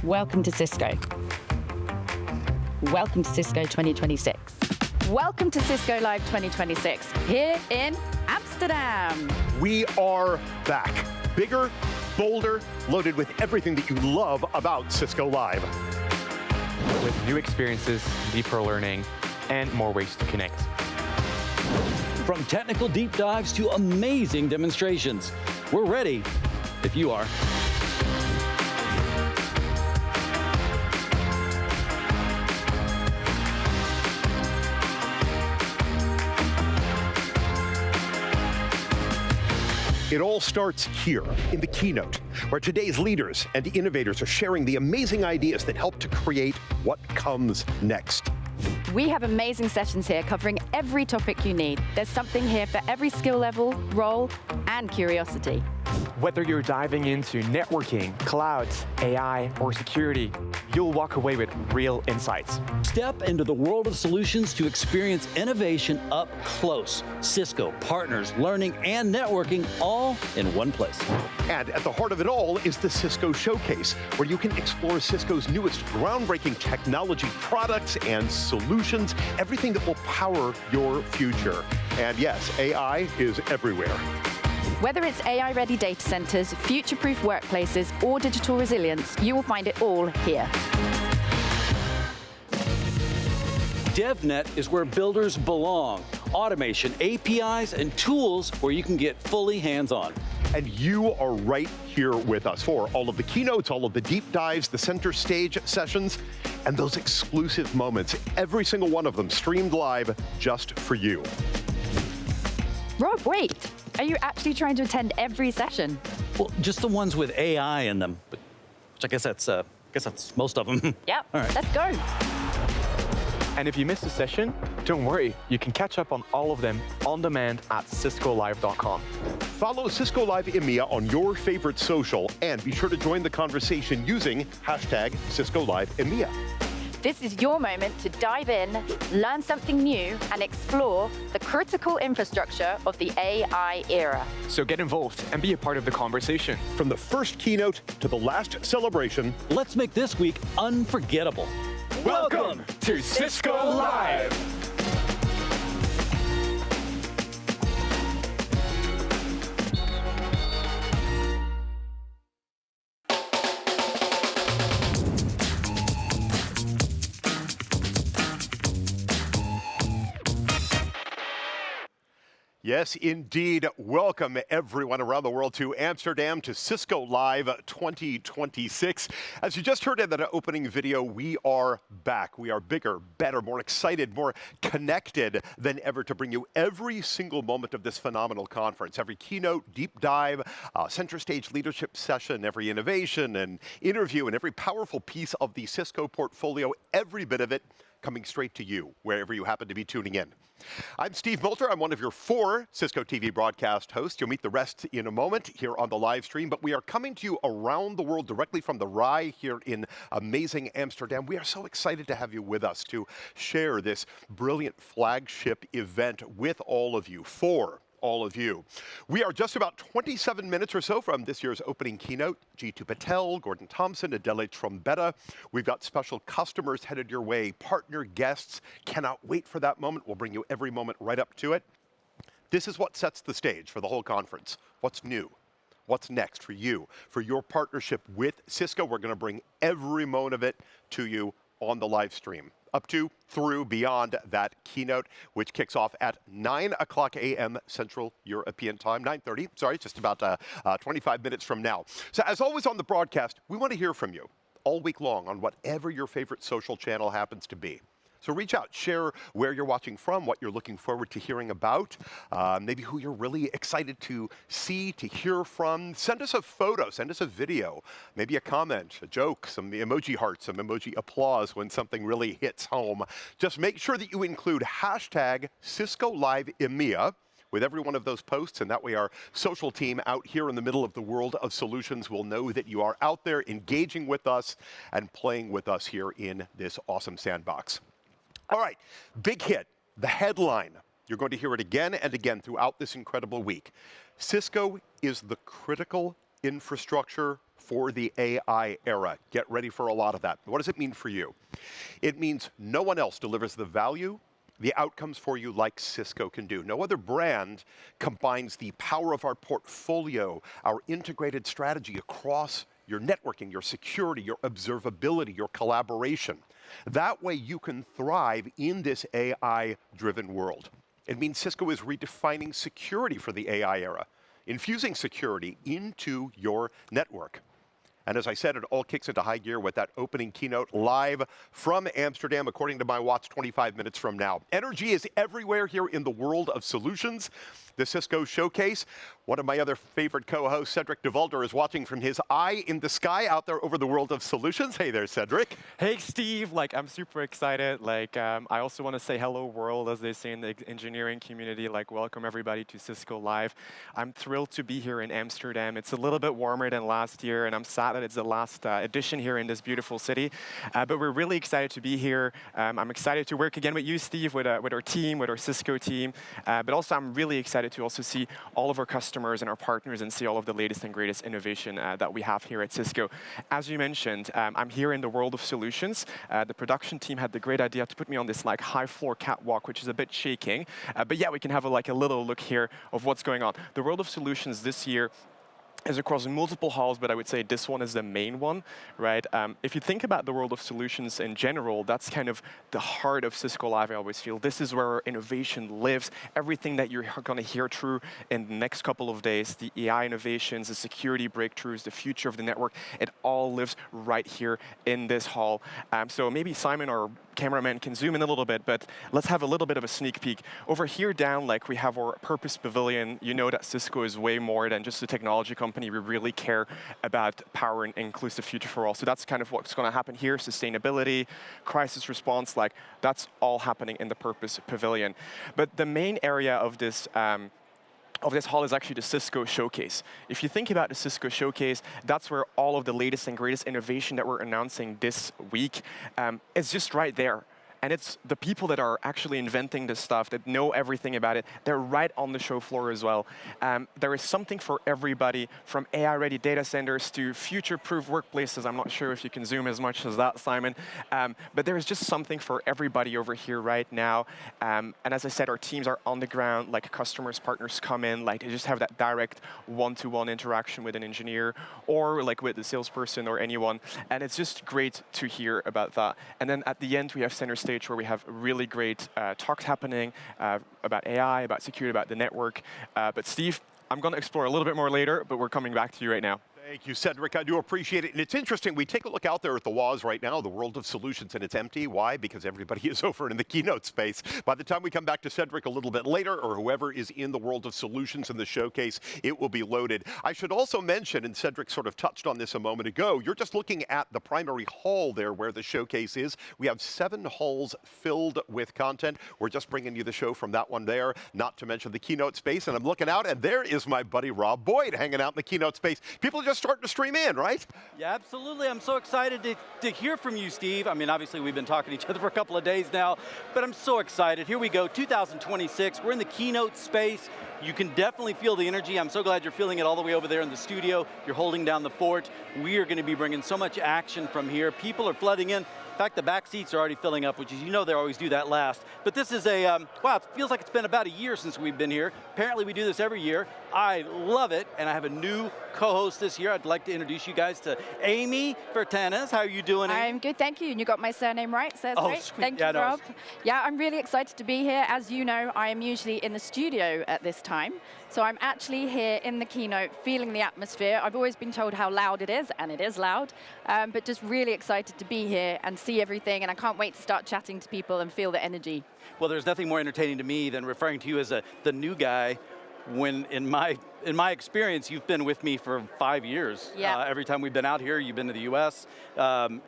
Welcome to Cisco. Welcome to Cisco 2026. Welcome to Cisco Live 2026, here in Amsterdam. We are back. Bigger, bolder, loaded with everything that you love about Cisco Live. With new experiences, deeper learning, and more ways to connect. From technical deep dives to amazing demonstrations. We're ready, if you are. It all starts here in the keynote, where today's leaders and innovators are sharing the amazing ideas that help to create what comes next. We have amazing sessions here covering every topic you need. There's something here for every skill level, role, and curiosity. Whether you're diving into networking, cloud, AI, or security, you'll walk away with real insights. Step into the world of solutions to experience innovation up close. Cisco, partners, learning, and networking all in one place. And at the heart of it all is the Cisco Showcase, where you can explore Cisco's newest groundbreaking technology products and solutions, everything that will power your future. And yes, AI is everywhere. Whether it's AI-ready data centers, future-proof workplaces, or digital resilience, you will find it all here. DevNet is where builders belong. Automation, APIs, and tools where you can get fully hands-on. And you are right here with us for all of the keynotes, all of the deep dives, the center stage sessions, and those exclusive moments, every single one of them streamed live just for you. Rob, wait. Are you actually trying to attend every session? Well, just the ones with AI in them. But I guess that's most of them. Yep, all right. Let's go. And if you missed a session, don't worry. You can catch up on all of them on demand at ciscolive.com. Follow Cisco Live EMEA on your favorite social, and be sure to join the conversation using hashtag Cisco Live EMEA. This is your moment to dive in, learn something new, and explore the critical infrastructure of the AI era. So get involved and be a part of the conversation. From the first keynote to the last celebration, let's make this week unforgettable. Welcome to Cisco Live. yes, indeed. Welcome everyone around the world to Amsterdam, to Cisco Live 2026. As you just heard in that opening video, we are back. We are bigger, better, more excited, more connected than ever to bring you every single moment of this phenomenal conference. Every keynote, deep dive, center stage leadership session, every innovation and interview, and every powerful piece of the Cisco portfolio, every bit of it coming straight to you, wherever you happen to be tuning in. I'm Steve Moulter. I'm one of your 4 Cisco TV broadcast hosts. You'll meet the rest in a moment here on the live stream, but we are coming to you around the world directly from the RAI here in amazing Amsterdam. We are so excited to have you with us to share this brilliant flagship event with all of you, for all of you. We are just about 27 minutes or so from this year's opening keynote. Jeetu Patel, Gordon Thompson, Adele Trombetta. We've got special customers headed your way, partner guests. Cannot wait for that moment. We'll bring you every moment right up to it. This is what sets the stage for the whole conference. What's new? What's next for you? For your partnership with Cisco, we're going to bring every moment of it to you on the live stream, up to, through, beyond that keynote, which kicks off at 9 o'clock a.m. Central European Time, 9:30, sorry, just about 25 minutes from now. So as always on the broadcast, we want to hear from you all week long on whatever your favorite social channel happens to be. So reach out, share where you're watching from, what you're looking forward to hearing about, maybe who you're really excited to see, to hear from. Send us a photo, send us a video, maybe a comment, a joke, some emoji hearts, some emoji applause when something really hits home. Just make sure that you include hashtag Cisco Live EMEA with every one of those posts, and that way our social team out here in the middle of the world of solutions will know that you are out there engaging with us and playing with us here in this awesome sandbox. All right, big hit, the headline. You're going to hear it again and again throughout this incredible week. Cisco is the critical infrastructure for the AI era. Get ready for a lot of that. What does it mean for you? It means no one else delivers the value, the outcomes for you like Cisco can do. No other brand combines the power of our portfolio, our integrated strategy across your networking, your security, your observability, your collaboration. That way you can thrive in this AI-driven world. It means Cisco is redefining security for the AI era, infusing security into your network. And as I said, it all kicks into high gear with that opening keynote live from Amsterdam, according to my watch, 25 minutes from now. Energy is everywhere here in the world of solutions. The Cisco Showcase. One of my other favorite co-hosts, Cedric DeValder, is watching from his eye in the sky out there over the world of solutions. Hey there, Cedric. Hey, Steve. I'm super excited. I also want to say hello, world, as they say in the engineering community. Welcome everybody to Cisco Live. I'm thrilled to be here in Amsterdam. It's a little bit warmer than last year, and I'm sad that it's the last edition here in this beautiful city. But we're really excited to be here. I'm excited to work again with you, Steve, with our team, with our Cisco team. But also, I'm really excited to also see all of our customers and our partners and see all of the latest and greatest innovation that we have here at Cisco. As you mentioned, I'm here in the world of solutions. The production team had the great idea to put me on this high floor catwalk, which is a bit shaking. But yeah, we can have a little look here of what's going on. The world of solutions this year is across multiple halls, but I would say this one is the main one, right? If you think about the world of solutions in general, that's kind of the heart of Cisco Live, I always feel. This is where innovation lives. Everything that you're going to hear through in the next couple of days, the AI innovations, the security breakthroughs, the future of the network, it all lives right here in this hall. So maybe Simon or cameraman can zoom in a little bit, but let's have a little bit of a sneak peek. Over here down, we have our Purpose Pavilion. You know that Cisco is way more than just a technology company. We really care about power and inclusive future for all. So that's kind of what's going to happen here. Sustainability, crisis response, that's all happening in the Purpose Pavilion. But the main area of this hall is actually the Cisco Showcase. If you think about the Cisco Showcase, that's where all of the latest and greatest innovation that we're announcing this week is just right there. And it's the people that are actually inventing this stuff, that know everything about it, they're right on the show floor as well. There is something for everybody, from AI-ready data centers to future-proof workplaces. I'm not sure if you can zoom as much as that, Simon. But there is just something for everybody over here right now. And as I said, our teams are on the ground, customers, partners come in, they just have that direct one-to-one interaction with an engineer or with the salesperson or anyone. And it's just great to hear about that. And then at the end, we have center stage where we have really great talks happening about AI, about security, about the network. But Steve, I'm going to explore a little bit more later, but we're coming back to you right now. Thank you, Cedric. I do appreciate it. And it's interesting, we take a look out there at the walls right now, the world of solutions, and it's empty. Why? Because everybody is over in the keynote space. By the time we come back to Cedric a little bit later, or whoever is in the world of solutions in the showcase, it will be loaded. I should also mention, and Cedric sort of touched on this a moment ago, you're just looking at the primary hall there where the showcase is. We have 7 halls filled with content. We're just bringing you the show from that one there, not to mention the keynote space. And I'm looking out, and there is my buddy Rob Boyd hanging out in the keynote space. People are just starting to stream in, right? Yeah, absolutely. I'm so excited to hear from you, Steve. I mean, obviously, we've been talking to each other for a couple of days now, but I'm so excited. Here we go, 2026. We're in the keynote space. You can definitely feel the energy. I'm so glad you're feeling it all the way over there in the studio. You're holding down the fort. We are going to be bringing so much action from here. People are flooding in. In fact, the back seats are already filling up, which is, they always do that last. But this is wow, it feels like it's been about a year since we've been here. Apparently we do this every year. I love it, and I have a new co-host this year. I'd like to introduce you guys to Amy Vertanes. How are you doing, Amy? I'm good, thank you. And you got my surname right, so that's great. Sweet. Thank you, Rob. Yeah, I'm really excited to be here. As you know, I am usually in the studio at this time. So I'm actually here in the keynote, feeling the atmosphere. I've always been told how loud it is, and it is loud, but just really excited to be here and see everything, and I can't wait to start chatting to people and feel the energy. Well, there's nothing more entertaining to me than referring to you as the new guy, when in my experience, you've been with me for 5 years. Yeah. Every time we've been out here, you've been to the US.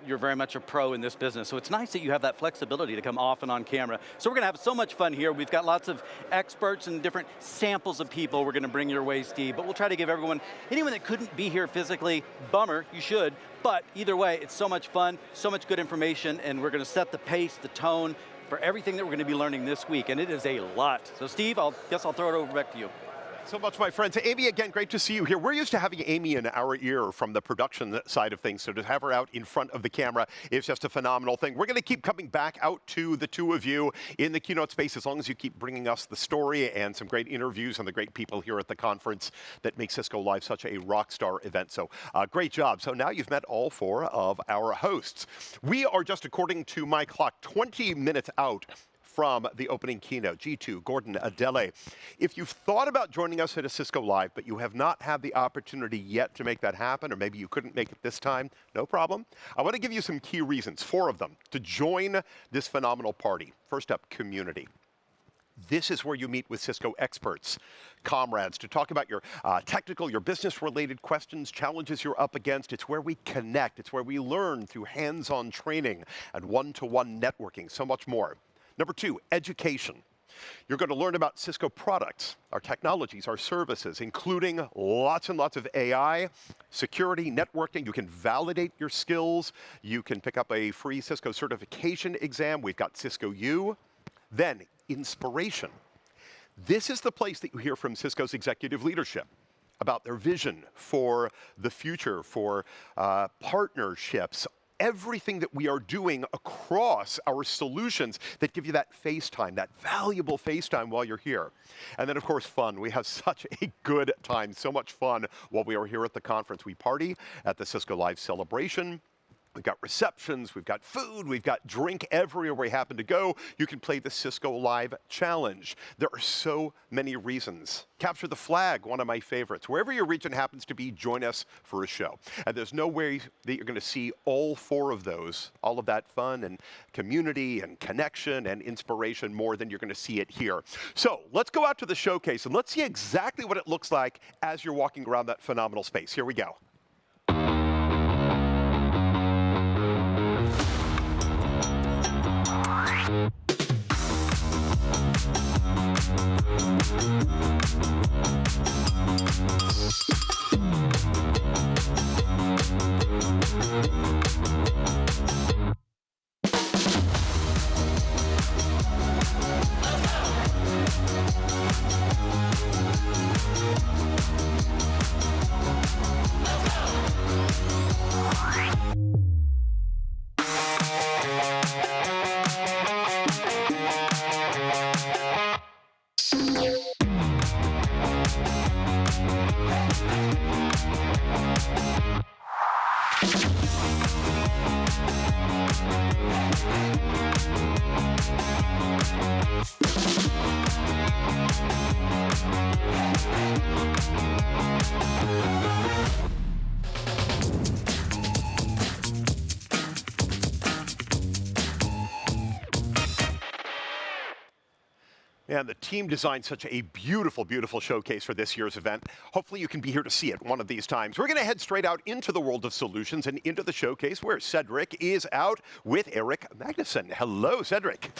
You're very much a pro in this business. So it's nice that you have that flexibility to come off and on camera. So we're going to have so much fun here. We've got lots of experts and different samples of people we're going to bring your way, Steve. But we'll try to give anyone that couldn't be here physically, bummer, you should. But either way, it's so much fun, so much good information, and we're going to set the pace, the tone, for everything that we're going to be learning this week, and it is a lot. So Steve, I guess I'll throw it over back to you. Thanks so much, my friends. Amy, again, great to see you here. We're used to having Amy in our ear from the production side of things, so to have her out in front of the camera is just a phenomenal thing. We're going to keep coming back out to the two of you in the keynote space as long as you keep bringing us the story and some great interviews and the great people here at the conference that make Cisco Live such a rock star event. So great job. So now you've met all four of our hosts. We are just, according to my clock, 20 minutes out from the opening keynote. G2, Gordon, Adele. If you've thought about joining us at a Cisco Live, but you have not had the opportunity yet to make that happen, or maybe you couldn't make it this time, no problem. I want to give you some key reasons, 4 of them, to join this phenomenal party. First up, community. This is where you meet with Cisco experts, comrades, to talk about your technical, your business-related questions, challenges you're up against. It's where we connect. It's where we learn through hands-on training and one-to-one networking, so much more. Number 2, education. You're going to learn about Cisco products, our technologies, our services, including lots and lots of AI, security, networking. You can validate your skills. You can pick up a free Cisco certification exam. We've got Cisco U. Then, inspiration. This is the place that you hear from Cisco's executive leadership about their vision for the future, for partnerships, everything that we are doing across our solutions that give you that face time, that valuable face time while you're here. And then, of course, fun. We have such a good time, so much fun while we are here at the conference. We party at the Cisco Live celebration. We've got receptions, we've got food, we've got drink everywhere we happen to go. You can play the Cisco Live Challenge. There are so many reasons. Capture the flag, one of my favorites. Wherever your region happens to be, join us for a show. And there's no way that you're going to see all 4 of those, all of that fun and community and connection and inspiration more than you're going to see it here. So let's go out to the showcase and let's see exactly what it looks like as you're walking around that phenomenal space. Here we go. And the team designed such a beautiful, beautiful showcase for this year's event. Hopefully you can be here to see it one of these times. We're going to head straight out into the world of solutions and into the showcase where Cedric is out with Eric Magnuson. Hello, Cedric.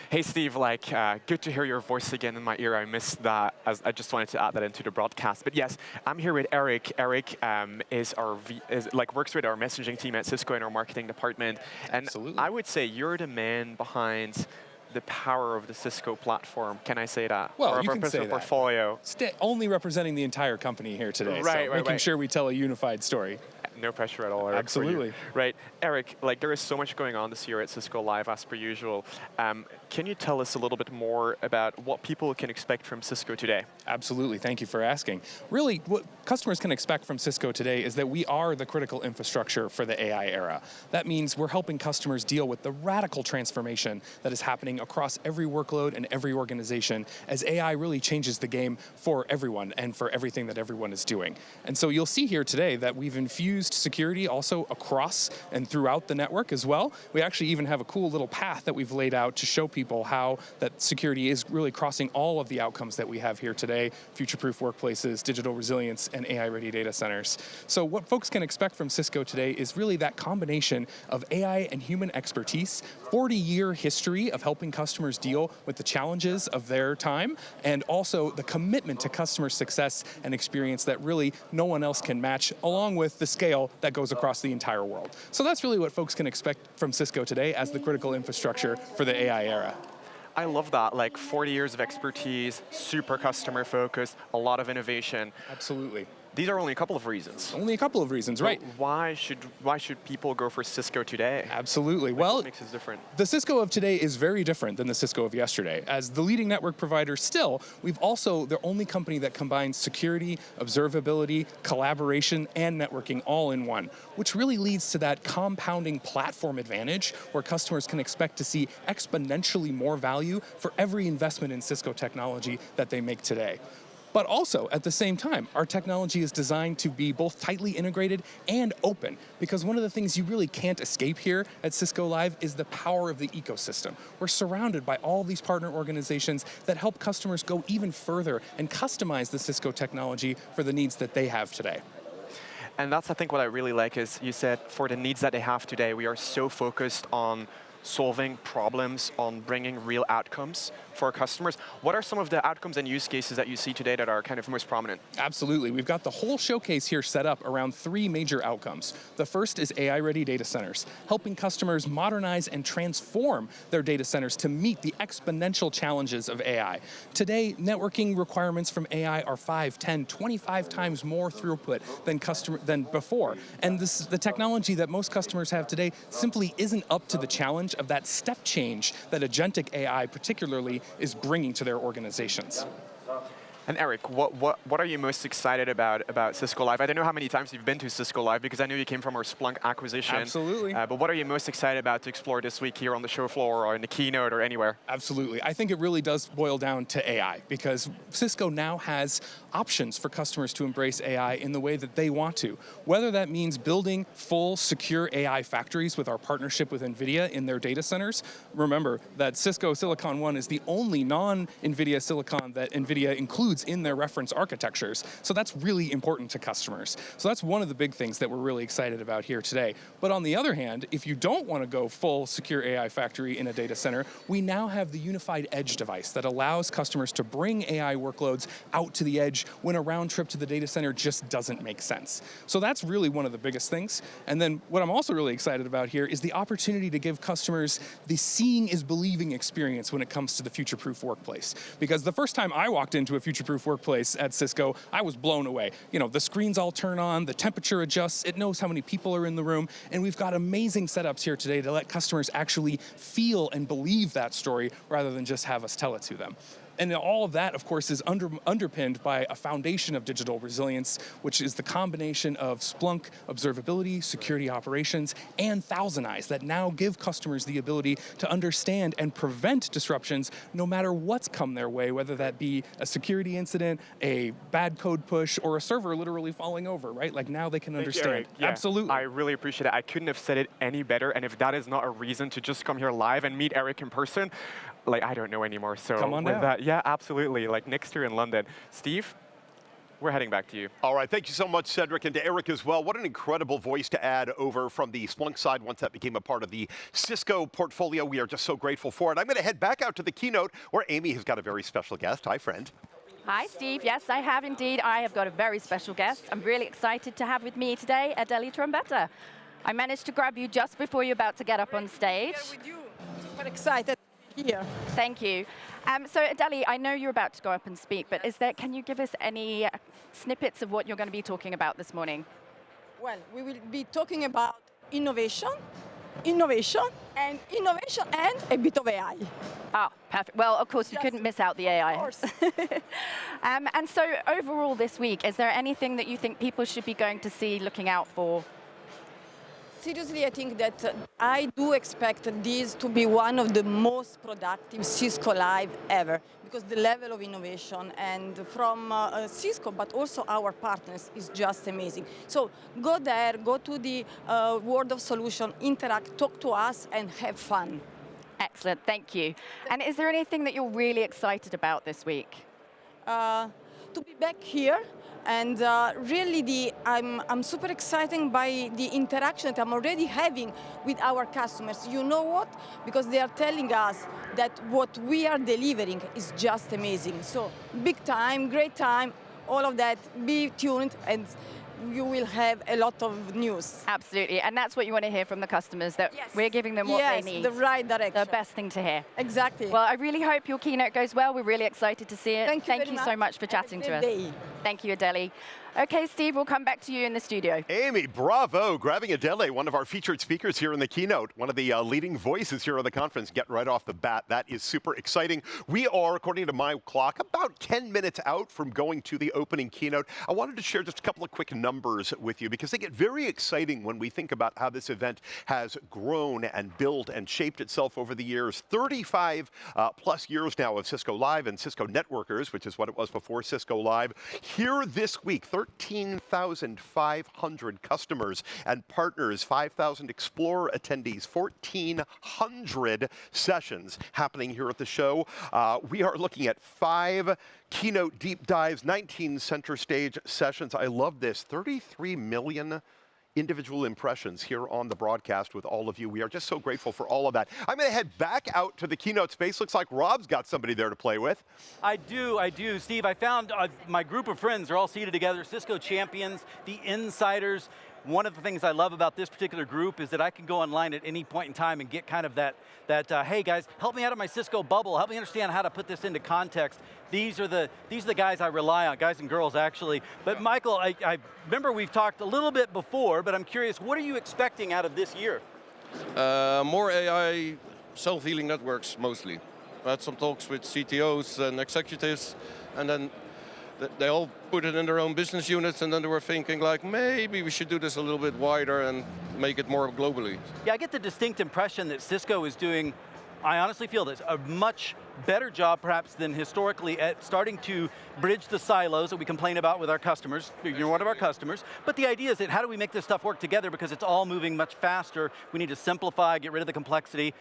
Hey, Steve. Good to hear your voice again in my ear. I missed that. I just wanted to add that into the broadcast. But yes, I'm here with Eric. Eric works with our messaging team at Cisco in our marketing department. And Absolutely. I would say you're the man behind the power of the Cisco platform. Can I say that? Well, or you can say that. Portfolio. Only representing the entire company here today. Right, so making sure we tell a unified story. No pressure at all, Eric. Absolutely. Right. Eric, there is so much going on this year at Cisco Live as per usual. Can you tell us a little bit more about what people can expect from Cisco today? Absolutely. Thank you for asking. Really, what customers can expect from Cisco today is that we are the critical infrastructure for the AI era. That means we're helping customers deal with the radical transformation that is happening across every workload and every organization as AI really changes the game for everyone and for everything that everyone is doing. And so you'll see here today that we've infused security also across and throughout the network as well. We actually even have a cool little path that we've laid out to show people how that security is really crossing all of the outcomes that we have here today: future-proof workplaces, digital resilience, and AI-ready data centers. So what folks can expect from Cisco today is really that combination of AI and human expertise, 40-year history of helping customers deal with the challenges of their time, and also the commitment to customer success and experience that really no one else can match, along with the scale that goes across the entire world. So that's really what folks can expect from Cisco today as the critical infrastructure for the AI era. I love that, like 40 years of expertise, super customer focused, a lot of innovation. Absolutely. These are only a couple of reasons. Only a couple of reasons, right? Why should people go for Cisco today? Absolutely. What makes us different? The Cisco of today is very different than the Cisco of yesterday. As the leading network provider still, we've also the only company that combines security, observability, collaboration, and networking all in one, which really leads to that compounding platform advantage where customers can expect to see exponentially more value for every investment in Cisco technology that they make today. But also, at the same time, our technology is designed to be both tightly integrated and open, because one of the things you really can't escape here at Cisco Live is the power of the ecosystem. We're surrounded by all these partner organizations that help customers go even further and customize the Cisco technology for the needs that they have today. And that's, I think, what I really like is you said for the needs that they have today, we are so focused on solving problems, on bringing real outcomes for our customers. What are some of the outcomes and use cases that you see today that are kind of most prominent? Absolutely. We've got the whole showcase here set up around 3 major outcomes. The first is AI-ready data centers, helping customers modernize and transform their data centers to meet the exponential challenges of AI. Today, networking requirements from AI are 5, 10, 25 times more throughput than before. And the technology that most customers have today simply isn't up to the challenge of that step change that agentic AI particularly is bringing to their organizations. And Eric, what are you most excited about Cisco Live? I don't know how many times you've been to Cisco Live because I know you came from our Splunk acquisition. Absolutely. But what are you most excited about to explore this week here on the show floor or in the keynote or anywhere? Absolutely. I think it really does boil down to AI because Cisco now has options for customers to embrace AI in the way that they want to. Whether that means building full, secure AI factories with our partnership with NVIDIA in their data centers. Remember that Cisco Silicon One is the only non-NVIDIA silicon that NVIDIA includes in their reference architectures. So that's really important to customers. So that's one of the big things that we're really excited about here today. But on the other hand, if you don't want to go full secure AI factory in a data center, we now have the unified edge device that allows customers to bring AI workloads out to the edge when a round trip to the data center just doesn't make sense. So that's really one of the biggest things. And then what I'm also really excited about here is the opportunity to give customers the seeing is believing experience when it comes to the future-proof workplace. Because the first time I walked into a future-proof workplace at Cisco, I was blown away. You know, the screens all turn on, the temperature adjusts, it knows how many people are in the room, and we've got amazing setups here today to let customers actually feel and believe that story rather than just have us tell it to them. And all of that, of course, is underpinned by a foundation of digital resilience, which is the combination of Splunk observability, security operations, and ThousandEyes that now give customers the ability to understand and prevent disruptions no matter what's come their way, whether that be a security incident, a bad code push, or a server literally falling over, right? Like now they can understand. Yeah, absolutely. I really appreciate it. I couldn't have said it any better, and if that is not a reason to just come here live and meet Eric in person, like, I don't know anymore. So come on with down. that, yeah, absolutely. Like next year in London. Steve, we're heading back to you. All right, thank you so much, Cedric, and to Eric as well. What an incredible voice to add over from the Splunk side once that became a part of the Cisco portfolio. We are just so grateful for it. I'm going to head back out to the keynote where Amy has got a very special guest. Hi, friend. Hi, Steve. Yes, I have indeed. I have got a very special guest. I'm really excited to have with me today Attendee Trombetta. I managed to grab you just before you're about to get up on stage. Here with you. Super excited here. Thank you. So Attendee, I know you're about to go up and speak, but can you give us any snippets of what you're going to be talking about this morning? Well, we will be talking about innovation, and a bit of AI. Oh, perfect. Well, of course, you couldn't miss out the AI. Of course. And so overall this week, is there anything that you think people should be going to see, looking out for? Seriously, I think that I do expect this to be one of the most productive Cisco Live ever, because the level of innovation and from Cisco, but also our partners, is just amazing. So go there, go to the World of Solution, interact, talk to us, and have fun. Excellent, thank you. And is there anything that you're really excited about this week? To be back here. And really, I'm super excited by the interaction that I'm already having with our customers. You know what? Because they are telling us that what we are delivering is just amazing. So big time, great time, all of that. Be tuned and you will have a lot of news. Absolutely, and that's what you want to hear from the customers, that Yes. we're giving them what they need. The right direction. The best thing to hear. Exactly. Well, I really hope your keynote goes well. We're really excited to see it. Thank you very so much for Have a chatting to great us. day. Thank you, Adeli. Okay, Steve, we'll come back to you in the studio. Amy, bravo, grabbing Adele, one of our featured speakers here in the keynote, one of the leading voices here on the conference. Get right off the bat. That is super exciting. We are, according to my clock, about 10 minutes out from going to the opening keynote. I wanted to share just a couple of quick numbers with you because they get very exciting when we think about how this event has grown and built and shaped itself over the years. 35 plus years now of Cisco Live and Cisco Networkers, which is what it was before Cisco Live. Here this week, 13,500 customers and partners, 5,000 Explorer attendees, 1,400 sessions happening here at the show. We are looking at 5 keynote deep dives, 19 center stage sessions. I love this, 33 million individual impressions here on the broadcast with all of you. We are just so grateful for all of that. I'm going to head back out to the keynote space. Looks like Rob's got somebody there to play with. I do. Steve, I found my group of friends are all seated together, Cisco champions, the insiders. One of the things I love about this particular group is that I can go online at any point in time and get kind of that hey guys, help me out of my Cisco bubble, help me understand how to put this into context. These are the guys I rely on, guys and girls actually. But Michael, I remember we've talked a little bit before, but I'm curious, what are you expecting out of this year? More AI self-healing networks mostly. I had some talks with CTOs and executives, and then they all put it in their own business units, and then they were thinking like, maybe we should do this a little bit wider and make it more globally. Yeah, I get the distinct impression that Cisco is doing, I honestly feel this, a much better job perhaps than historically at starting to bridge the silos that we complain about with our customers. You're one of our customers. But the idea is that how do we make this stuff work together, because it's all moving much faster. We need to simplify, get rid of the complexity.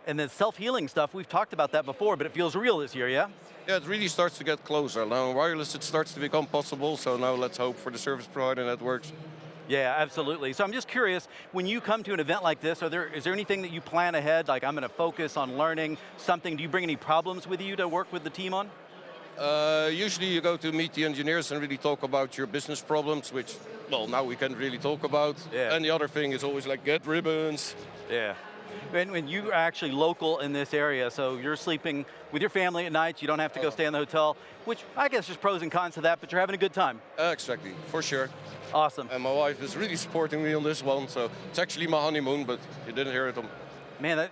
And then self-healing stuff, we've talked about that before, but it feels real this year, yeah? Yeah, it really starts to get closer. Now in wireless it starts to become possible, so now let's hope for the service provider networks. Yeah, absolutely. So I'm just curious, when you come to an event like this, is there anything that you plan ahead, like I'm going to focus on learning something? Do you bring any problems with you to work with the team on? Usually you go to meet the engineers and really talk about your business problems, which, well, now we can really talk about. Yeah. And the other thing is always like, get ribbons. Yeah. When you are actually local in this area, so you're sleeping with your family at night, you don't have to go stay in the hotel, which I guess there's pros and cons to that, but you're having a good time. Exactly, for sure. Awesome. And my wife is really supporting me on this one, so it's actually my honeymoon, but you didn't hear it on. Man,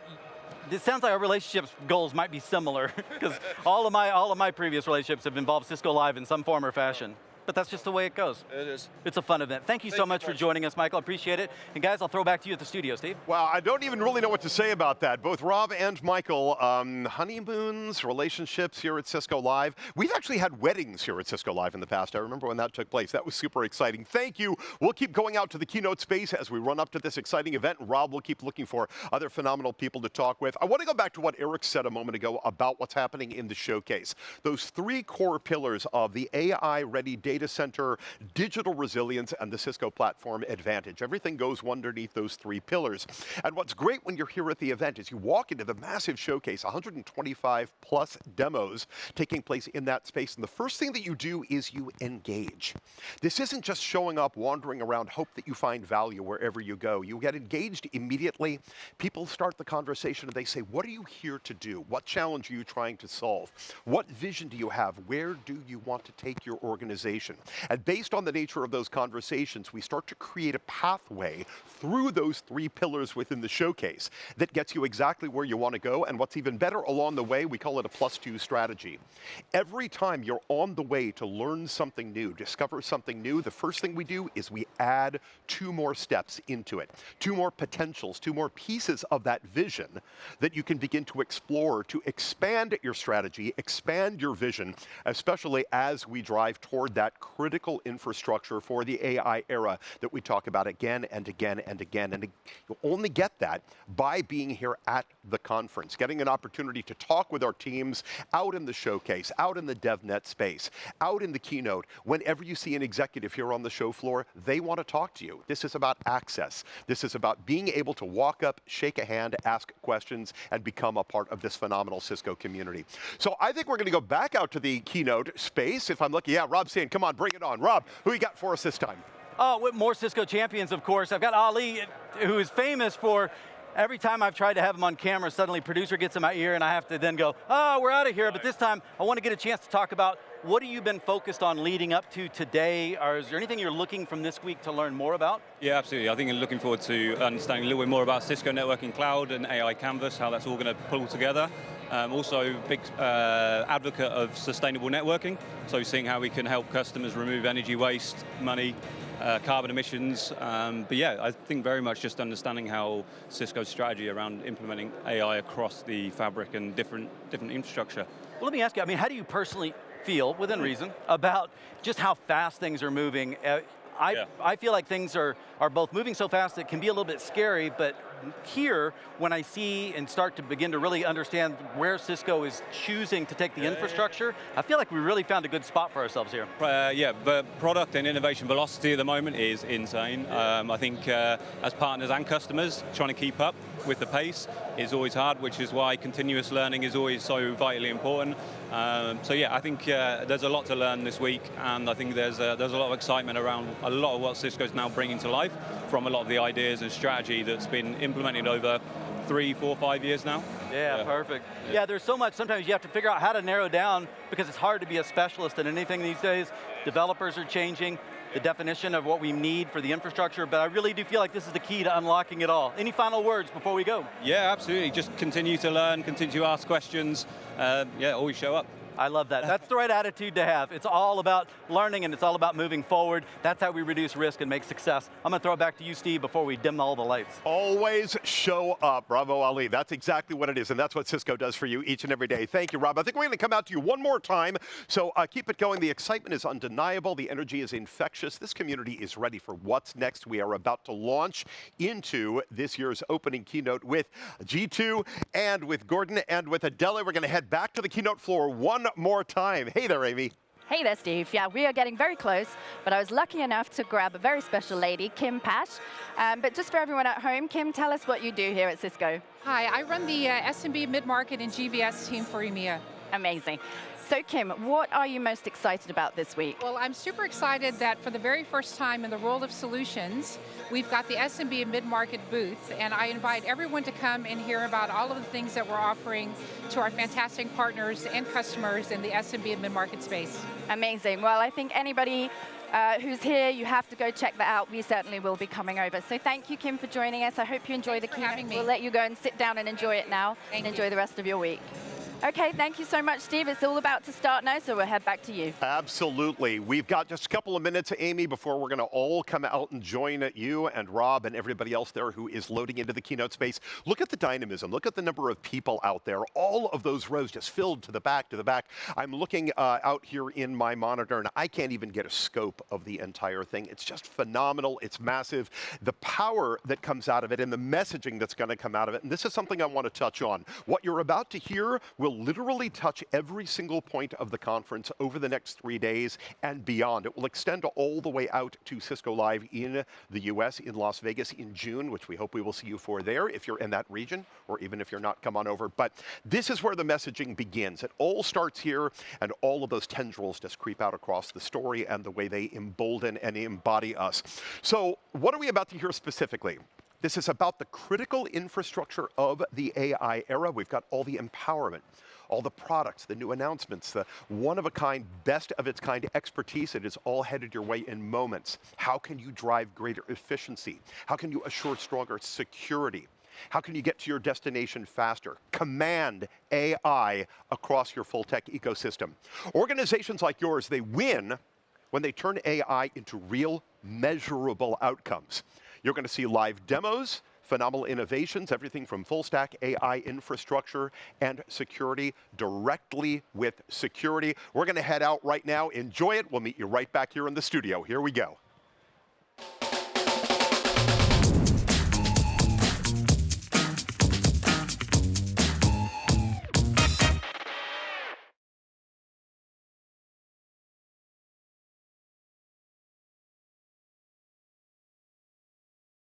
it sounds like our relationship goals might be similar, because all of my previous relationships have involved Cisco Live in some form or fashion. But that's just the way it goes. It is. It's a fun event. Thank you so much for joining us, Michael. I appreciate it. And guys, I'll throw back to you at the studio, Steve. Wow, I don't even really know what to say about that. Both Rob and Michael, honeymoons, relationships here at Cisco Live. We've actually had weddings here at Cisco Live in the past. I remember when that took place. That was super exciting. Thank you. We'll keep going out to the keynote space as we run up to this exciting event. Rob will keep looking for other phenomenal people to talk with. I want to go back to what Eric said a moment ago about what's happening in the showcase. Those 3 core pillars of the AI-ready data center, digital resilience, and the Cisco platform advantage. Everything goes underneath those 3 pillars. And what's great when you're here at the event is you walk into the massive showcase, 125 plus demos taking place in that space. And the first thing that you do is you engage. This isn't just showing up, wandering around, hope that you find value wherever you go. You get engaged immediately. People start the conversation and they say, what are you here to do? What challenge are you trying to solve? What vision do you have? Where do you want to take your organization? And based on the nature of those conversations, we start to create a pathway through those 3 pillars within the showcase that gets you exactly where you want to go. And what's even better along the way, we call it a +2 strategy. Every time you're on the way to learn something new, discover something new, the first thing we do is we add 2 more steps into it, 2 more potentials, 2 more pieces of that vision that you can begin to explore to expand your strategy, expand your vision, especially as we drive toward that critical infrastructure for the AI era that we talk about again and again and again. And you'll only get that by being here at the conference, getting an opportunity to talk with our teams out in the showcase, out in the DevNet space, out in the keynote. Whenever you see an executive here on the show floor, they want to talk to you. This is about access. This is about being able to walk up, shake a hand, ask questions, and become a part of this phenomenal Cisco community. So I think we're going to go back out to the keynote space. If I'm lucky, yeah, Rob's saying, come on, bring it on. Rob, who you got for us this time? Oh, with more Cisco champions, of course. I've got Ali, who is famous for every time I've tried to have him on camera, suddenly producer gets in my ear and I have to then go, oh, we're out of here. But this time, I want to get a chance to talk about what have you been focused on leading up to today? Or is there anything you're looking from this week to learn more about? Yeah, absolutely. I think I'm looking forward to understanding a little bit more about Cisco Networking Cloud and AI Canvas, how that's all going to pull together. Also, big advocate of sustainable networking, so seeing how we can help customers remove energy waste, money, carbon emissions. But yeah, I think very much just understanding how Cisco's strategy around implementing AI across the fabric and different infrastructure. Well, let me ask you, I mean, how do you personally feel, within reason, about just how fast things are moving? I feel like things are both moving so fast that it can be a little bit scary, but here, when I see and start to begin to really understand where Cisco is choosing to take the infrastructure, I feel like we really found a good spot for ourselves here. Yeah, the product and innovation velocity at the moment is insane. I think as partners and customers, trying to keep up with the pace is always hard, which is why continuous learning is always so vitally important. So yeah, I think there's a lot to learn this week, and I think there's a lot of excitement around a lot of what Cisco's now bringing to life from a lot of the ideas and strategy that's been implemented over 3, 4, 5 years now. Yeah, perfect. Yeah, there's so much, sometimes you have to figure out how to narrow down, because it's hard to be a specialist in anything these days. Developers are changing the definition of what we need for the infrastructure, but I really do feel like this is the key to unlocking it all. Any final words before we go? Yeah, absolutely. Just continue to learn, continue to ask questions. Yeah, always show up. I love that. That's the right attitude to have. It's all about learning and it's all about moving forward. That's how we reduce risk and make success. I'm going to throw it back to you, Steve, before we dim all the lights. Always show up. Bravo, Ali. That's exactly what it is, and that's what Cisco does for you each and every day. Thank you, Rob. I think we're going to come out to you one more time, so keep it going. The excitement is undeniable. The energy is infectious. This community is ready for what's next. We are about to launch into this year's opening keynote with G2 and with Gordon and with Adela. We're going to head back to the keynote floor one more time. Hey there, Amy. Hey there, Steve. Yeah, we are getting very close, but I was lucky enough to grab a very special lady, Kim Pash. But just for everyone at home, Kim, tell us what you do here at Cisco. Hi, I run the SMB mid-market and GBS team for EMEA. Amazing. So Kim, what are you most excited about this week? Well, I'm super excited that for the very first time in the world of solutions, we've got the SMB and mid-market booth, and I invite everyone to come and hear about all of the things that we're offering to our fantastic partners and customers in the SMB and mid-market space. Amazing. Well, I think anybody who's here, you have to go check that out. We certainly will be coming over. So thank you, Kim, for joining us. I hope you enjoy the keynote. We'll let you go and sit down and enjoy it now, and enjoy the rest of your week. Okay, thank you so much, Steve. It's all about to start now, so we'll head back to you. Absolutely. We've got just a couple of minutes, Amy, before we're going to all come out and join you and Rob and everybody else there who is loading into the keynote space. Look at the dynamism. Look at the number of people out there. All of those rows just filled to the back, to the back. I'm looking out here in my monitor, and I can't even get a scope of the entire thing. It's just phenomenal. It's massive. The power that comes out of it and the messaging that's going to come out of it, and this is something I want to touch on. What you're about to hear will literally touch every single point of the conference over the next 3 days and beyond. It will extend all the way out to Cisco Live in the US, in Las Vegas in June, which we hope we will see you for there if you're in that region, or even if you're not, come on over. But this is where the messaging begins. It all starts here, and all of those tendrils just creep out across the story and the way they embolden and embody us. So what are we about to hear specifically? This is about the critical infrastructure of the AI era. We've got all the empowerment, all the products, the new announcements, the one-of-a-kind, best-of-its-kind expertise. It is all headed your way in moments. How can you drive greater efficiency? How can you assure stronger security? How can you get to your destination faster? Command AI across your full tech ecosystem. Organizations like yours, they win when they turn AI into real, measurable outcomes. You're going to see live demos, phenomenal innovations, everything from full stack AI infrastructure and security directly with security. We're going to head out right now. Enjoy it. We'll meet you right back here in the studio. Here we go.